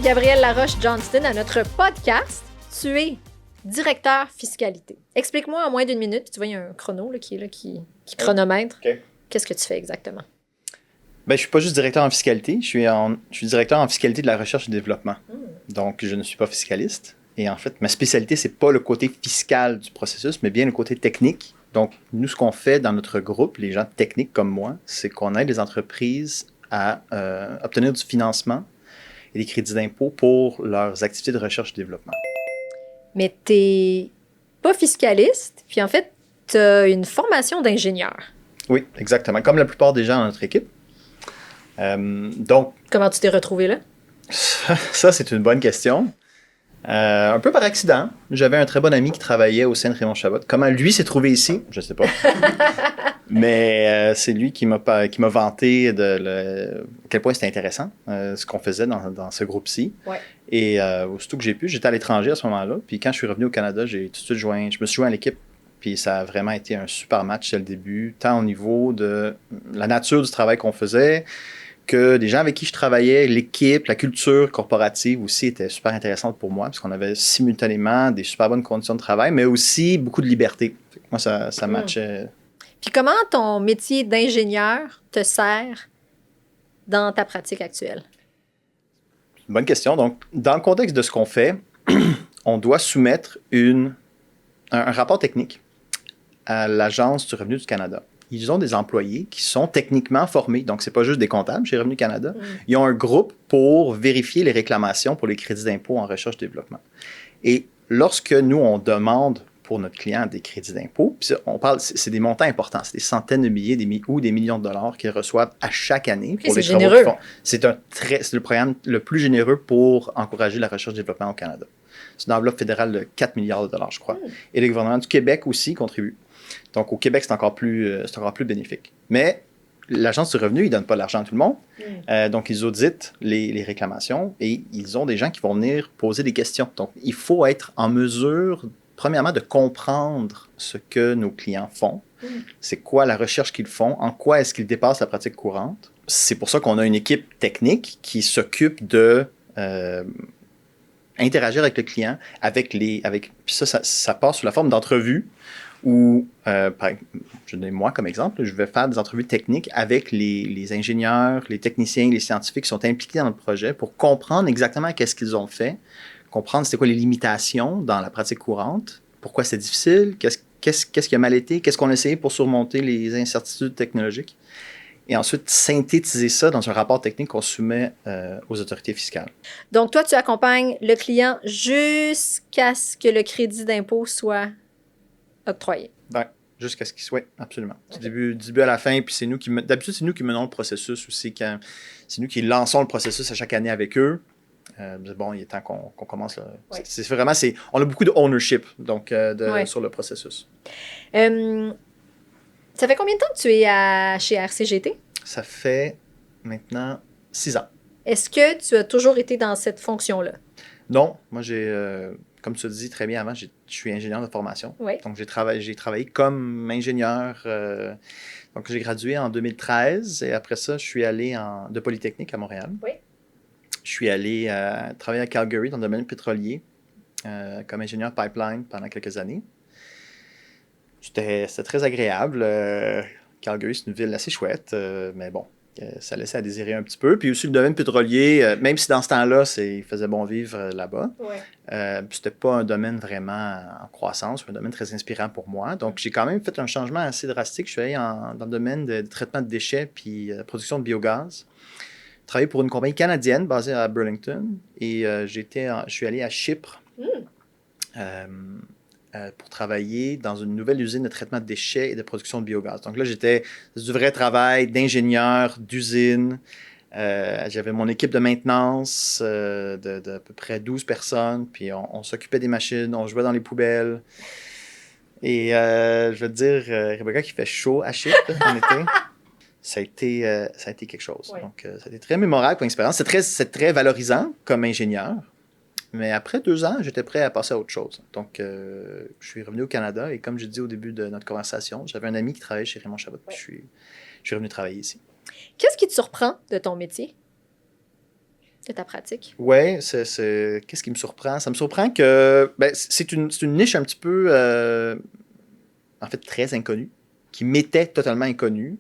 Gabrielle Laroche-Johnston à notre podcast. Tu es directeur fiscalité. Explique-moi en moins d'une minute, puis tu vois, il y a un chrono là, qui est là, qui chronomètre. Okay. Qu'est-ce que tu fais exactement? Ben, je ne suis pas juste directeur en fiscalité, je suis directeur en fiscalité de la recherche et développement. Donc, je ne suis pas fiscaliste. Et en fait, ma spécialité, ce n'est pas le côté fiscal du processus, mais bien le côté technique. Donc, nous, ce qu'on fait dans notre groupe, les gens techniques comme moi, c'est qu'on aide les entreprises à obtenir du financement et des crédits d'impôt pour leurs activités de recherche et développement. Mais tu n'es pas fiscaliste, puis en fait, tu as une formation d'ingénieur. Oui, exactement. Comme la plupart des gens dans notre équipe. Donc, comment tu t'es retrouvé là? Ça, c'est une bonne question. Un peu par accident. J'avais un très bon ami qui travaillait au sein de Raymond Chabot. Comment lui s'est trouvé ici, je ne sais pas. Mais c'est lui qui m'a vanté à quel point c'était intéressant, ce qu'on faisait dans ce groupe-ci. Ouais. Et aussitôt que j'ai pu, j'étais à l'étranger à ce moment-là. Puis quand je suis revenu au Canada, j'ai tout de suite je me suis joint à l'équipe. Puis ça a vraiment été un super match dès le début, tant au niveau de la nature du travail qu'on faisait, que des gens avec qui je travaillais, l'équipe, la culture corporative aussi était super intéressante pour moi, parce qu'on avait simultanément des super bonnes conditions de travail, mais aussi beaucoup de liberté. Moi, ça matchait. Puis comment ton métier d'ingénieur te sert dans ta pratique actuelle? Bonne question. Donc, dans le contexte de ce qu'on fait, on doit soumettre un rapport technique à l'Agence du revenu du Canada. Ils ont des employés qui sont techniquement formés. Donc, ce n'est pas juste des comptables chez Revenu Canada. Ils ont un groupe pour vérifier les réclamations pour les crédits d'impôt en recherche-développement. Et lorsque nous, on demande pour notre client des crédits d'impôt, c'est des montants importants, c'est des centaines de milliers ou des millions de dollars qu'ils reçoivent à chaque année. Pour les travaux qu'ils font. C'est le programme le plus généreux pour encourager la recherche-développement au Canada. C'est une enveloppe fédérale de 4 milliards de dollars, je crois. Et le gouvernement du Québec aussi contribue. Donc, au Québec, c'est encore plus bénéfique. Mais l'Agence du revenu, ils ne donnent pas l'argent à tout le monde. Donc, ils auditent les réclamations et ils ont des gens qui vont venir poser des questions. Donc, il faut être en mesure, premièrement, de comprendre ce que nos clients font. C'est quoi la recherche qu'ils font? En quoi est-ce qu'ils dépassent la pratique courante? C'est pour ça qu'on a une équipe technique qui s'occupe de interagir avec le client, puis ça passe sous la forme d'entrevues. Ou, je donne moi comme exemple, je vais faire des entrevues techniques avec les ingénieurs, les techniciens, les scientifiques qui sont impliqués dans le projet pour comprendre exactement qu'est-ce qu'ils ont fait, comprendre c'était quoi les limitations dans la pratique courante, pourquoi c'est difficile, qu'est-ce qui a mal été, qu'est-ce qu'on a essayé pour surmonter les incertitudes technologiques. Et ensuite, synthétiser ça dans un rapport technique qu'on soumet aux autorités fiscales. Donc, toi, tu accompagnes le client jusqu'à ce que le crédit d'impôt soit octroyé. Ben, jusqu'à ce qu'il soit, absolument. Okay. Du début à la fin, puis d'habitude, c'est nous qui menons le processus aussi. C'est nous qui lançons le processus à chaque année avec eux. Bon, il est temps qu'on commence. Là. Ouais. C'est vraiment, on a beaucoup de ownership donc, sur le processus. Ça fait combien de temps que tu es chez RCGT? Ça fait maintenant 6 ans. Est-ce que tu as toujours été dans cette fonction-là? Non, moi comme tu as dit très bien avant, je suis ingénieur de formation. Oui. Donc, j'ai travaillé comme ingénieur. Donc, j'ai gradué en 2013 et après ça, je suis allé de Polytechnique à Montréal. Oui. Je suis allé travailler à Calgary dans le domaine pétrolier comme ingénieur pipeline pendant quelques années. C'était très agréable. Calgary, c'est une ville assez chouette, mais bon. Ça laissait à désirer un petit peu. Puis aussi, le domaine pétrolier, même si dans ce temps-là, il faisait bon vivre là-bas, c'était pas un domaine vraiment en croissance, un domaine très inspirant pour moi. Donc, j'ai quand même fait un changement assez drastique. Je suis allé dans le domaine de traitement de déchets puis production de biogaz. J'ai travaillé pour une compagnie canadienne basée à Burlington et je suis allé à Chypre pour travailler dans une nouvelle usine de traitement de déchets et de production de biogaz. Donc là, c'était du vrai travail d'ingénieur, d'usine. J'avais mon équipe de maintenance de à peu près 12 personnes, puis on s'occupait des machines, on jouait dans les poubelles. Et je veux te dire, Rebecca, qu'il fait chaud à Chypre en été. Ça a été quelque chose. Ouais. Donc, ça a été très mémorable comme expérience. C'est très valorisant comme ingénieur. Mais après 2 ans, j'étais prêt à passer à autre chose. Donc, je suis revenu au Canada et comme je dis au début de notre conversation, j'avais un ami qui travaillait chez Raymond Chabot. Ouais. Je suis revenu travailler ici. Qu'est-ce qui te surprend de ton métier? De ta pratique. Oui, qu'est-ce qui me surprend? Ça me surprend que c'est une niche un petit peu, en fait, très inconnue, qui m'était totalement inconnue.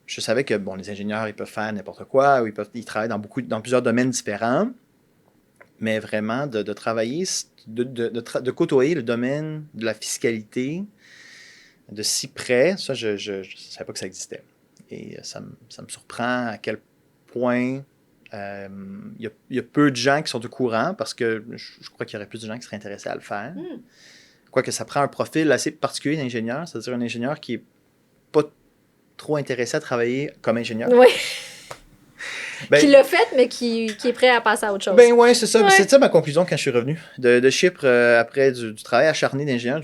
Je savais que les ingénieurs, ils peuvent faire n'importe quoi, ou ils travaillent dans plusieurs domaines différents, mais vraiment de travailler, de côtoyer le domaine de la fiscalité de si près, ça, je ne savais pas que ça existait. Et ça me surprend à quel point il y a peu de gens qui sont au courant, parce que je crois qu'il y aurait plus de gens qui seraient intéressés à le faire. Quoique ça prend un profil assez particulier d'ingénieur, c'est-à-dire un ingénieur qui n'est pas trop intéressé à travailler comme ingénieur. Oui. Qui l'a fait, mais qui est prêt à passer à autre chose. Ben oui, c'est ça. Ouais. C'est ça ma conclusion quand je suis revenu de Chypre après du travail acharné d'ingénieur.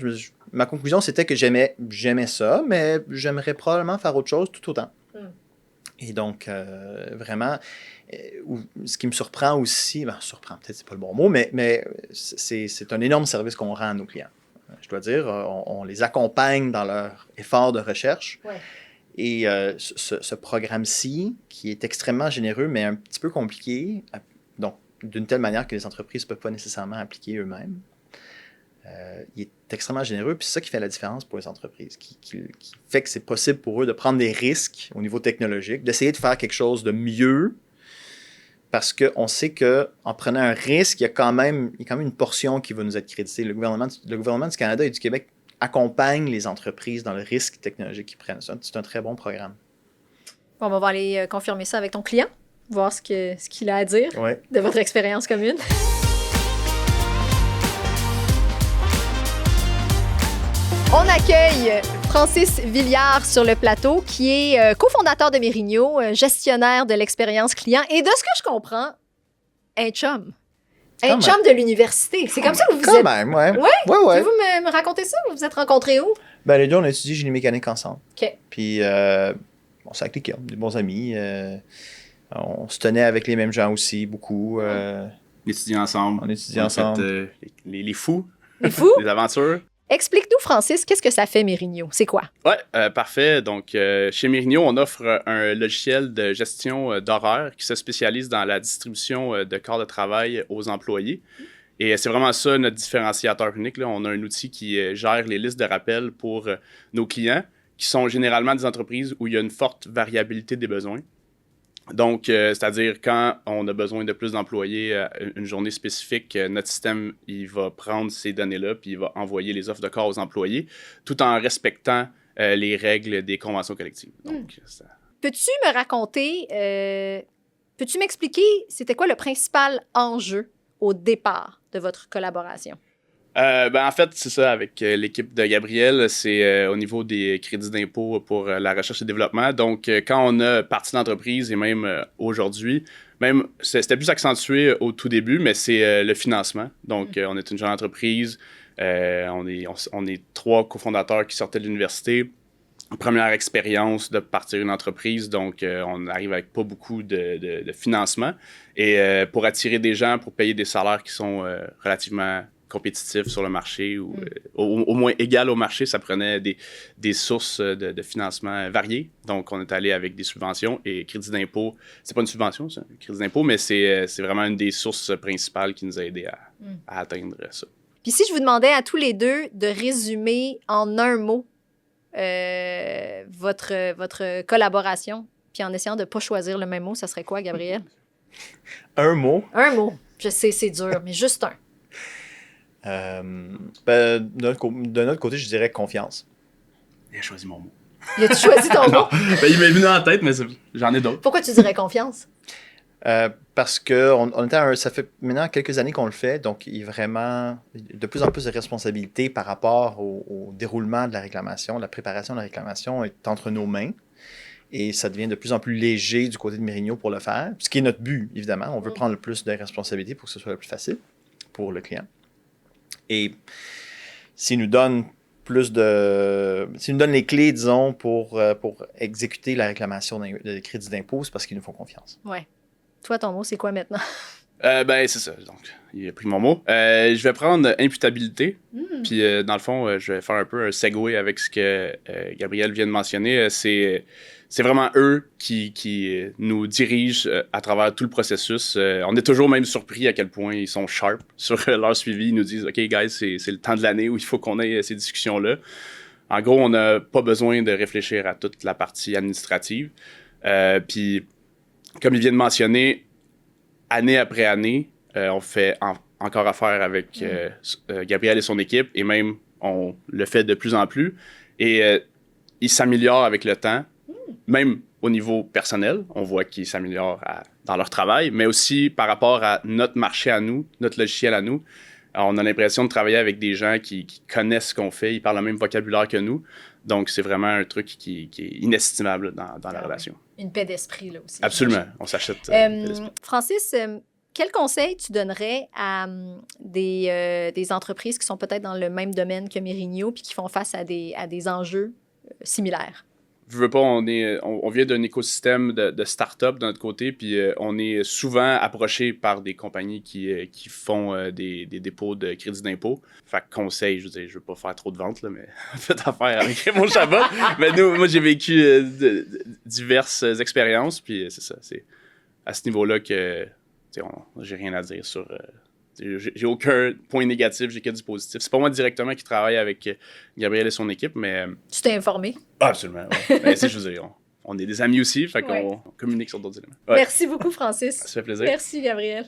Ma conclusion, c'était que j'aimais ça, mais j'aimerais probablement faire autre chose tout autant. Et donc, vraiment, ce qui me surprend aussi, surprend, peut-être c'est pas le bon mot, mais c'est un énorme service qu'on rend à nos clients. Je dois dire, on les accompagne dans leur effort de recherche. Ouais. Et ce programme-ci, qui est extrêmement généreux, mais un petit peu compliqué, donc d'une telle manière que les entreprises ne peuvent pas nécessairement appliquer eux-mêmes, il est extrêmement généreux, puis c'est ça qui fait la différence pour les entreprises, qui fait que c'est possible pour eux de prendre des risques au niveau technologique, d'essayer de faire quelque chose de mieux, parce qu'on sait qu'en prenant un risque, il y a quand même une portion qui va nous être créditée. Le gouvernement du Canada et du Québec accompagne les entreprises dans le risque technologique qu'ils prennent. C'est un très bon programme. Bon, on va aller confirmer ça avec ton client, voir ce qu'il a à dire de votre expérience commune. On accueille Francis Villiard sur le plateau, qui est cofondateur de Mérigno, gestionnaire de l'expérience client et de ce que je comprends, un chum. Un chum de l'université. C'est comme ça que vous vous êtes... Quand même, ouais. Ouais? Pouvez-vous me raconter ça? Vous vous êtes rencontrés où? Les deux, on a étudié génie mécanique ensemble. OK. Puis, ça a cliqué, des bons amis. On se tenait avec les mêmes gens aussi, beaucoup. On étudiait ensemble. On étudiait ensemble. Fait, les fous. Les fous? Les aventures. Explique-nous, Francis, qu'est-ce que ça fait Mérigno? C'est quoi? Oui, parfait. Donc, chez Mérigno, on offre un logiciel de gestion d'horaires qui se spécialise dans la distribution de corps de travail aux employés. Et c'est vraiment ça notre différenciateur unique, là. On a un outil qui gère les listes de rappels pour nos clients, qui sont généralement des entreprises où il y a une forte variabilité des besoins. Donc, c'est-à-dire quand on a besoin de plus d'employés une journée spécifique, notre système, il va prendre ces données-là puis il va envoyer les offres de corps aux employés tout en respectant les règles des conventions collectives. Donc, ça... Peux-tu me raconter, peux-tu m'expliquer c'était quoi le principal enjeu au départ de votre collaboration? En fait, c'est ça, avec l'équipe de Gabriel, c'est au niveau des crédits d'impôt pour la recherche et développement. Donc, quand on a parti l'entreprise et même aujourd'hui, même c'était plus accentué au tout début, mais c'est le financement. Donc, on est une jeune entreprise, on est 3 cofondateurs qui sortaient de l'université. Première expérience de partir une entreprise, donc on arrive avec pas beaucoup de financement. Et pour attirer des gens, pour payer des salaires qui sont relativement compétitifs sur le marché ou au moins égal au marché, ça prenait des sources de financement variées. Donc, on est allé avec des subventions et crédit d'impôt. C'est pas une subvention, c'est un crédit d'impôt, mais c'est vraiment une des sources principales qui nous a aidé à atteindre ça. Puis si je vous demandais à tous les deux de résumer en un mot votre collaboration, puis en essayant de ne pas choisir le même mot, ça serait quoi, Gabriel? Un mot? Un mot. Je sais, c'est dur, mais juste un. De notre côté, je dirais confiance. Il a choisi mon mot. Il a-tu choisi ton mot? Il m'est venu en tête, mais j'en ai d'autres. Pourquoi tu dirais confiance? Parce que ça fait maintenant quelques années qu'on le fait, donc il y a vraiment de plus en plus de responsabilités par rapport au déroulement de la réclamation. La préparation de la réclamation est entre nos mains et ça devient de plus en plus léger du côté de Mérigno pour le faire, ce qui est notre but, évidemment. On veut prendre le plus de responsabilités pour que ce soit le plus facile pour le client. Et s'il nous donne les clés, disons, pour exécuter la réclamation de crédit d'impôt, c'est parce qu'ils nous font confiance. Ouais. Toi, ton mot, c'est quoi maintenant? C'est ça. Donc, il a pris mon mot. Je vais prendre imputabilité. Puis, dans le fond, je vais faire un peu un segue avec ce que Gabriel vient de mentionner. C'est vraiment eux qui nous dirigent à travers tout le processus. On est toujours même surpris à quel point ils sont sharp sur leur suivi. Ils nous disent « OK, guys, c'est le temps de l'année où il faut qu'on ait ces discussions-là. » En gros, on n'a pas besoin de réfléchir à toute la partie administrative. Puis, comme il vient de mentionner, année après année, on fait encore affaire avec Gabriel et son équipe, et même on le fait de plus en plus. Et ils s'améliorent avec le temps, même au niveau personnel. On voit qu'ils s'améliorent dans leur travail, mais aussi par rapport à notre marché à nous, notre logiciel à nous. Alors, on a l'impression de travailler avec des gens qui connaissent ce qu'on fait, ils parlent le même vocabulaire que nous. Donc, c'est vraiment un truc qui est inestimable dans la relation. Une paix d'esprit, là aussi. Absolument. On s'achète. Francis, quel conseil tu donnerais à des entreprises qui sont peut-être dans le même domaine que Mérigno puis qui font face à des enjeux similaires? Je veux pas, on vient d'un écosystème de start-up de notre côté, puis on est souvent approché par des compagnies qui font des dépôts de crédit d'impôt. Fait que conseil, je veux dire, je veux pas faire trop de ventes, là, mais faites affaire avec Raymond Chabot. Mais moi, j'ai vécu diverses expériences, puis c'est ça, c'est à ce niveau-là que j'ai rien à dire sur... J'ai aucun point négatif, j'ai que du positif. C'est pas moi directement qui travaille avec Gabriel et son équipe, mais... Tu t'es informé? Absolument, oui. Mais je veux dire, on est des amis aussi, fait qu'on communique sur d'autres éléments. Ouais. Merci beaucoup, Francis. Ça fait plaisir. Merci, Gabriel.